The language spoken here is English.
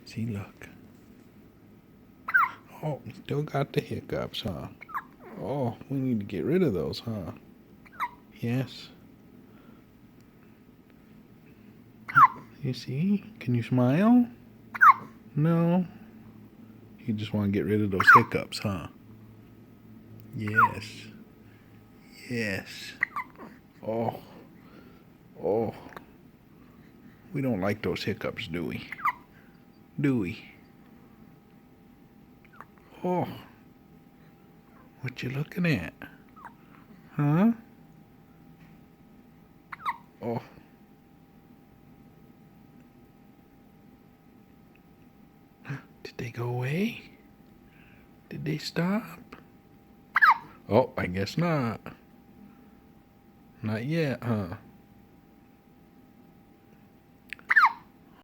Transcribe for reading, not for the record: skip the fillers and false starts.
See, look. Oh, still got the hiccups, huh? Oh, we need to get rid of those, huh? Yes. You see? Can you smile? No. You just want to get rid of those hiccups, huh? Yes. Yes. Oh. Oh. We don't like those hiccups, do we? Do we? Oh. What you looking at? Huh? Oh. Did they go away? Did they stop? Oh, I guess not. Not yet, huh?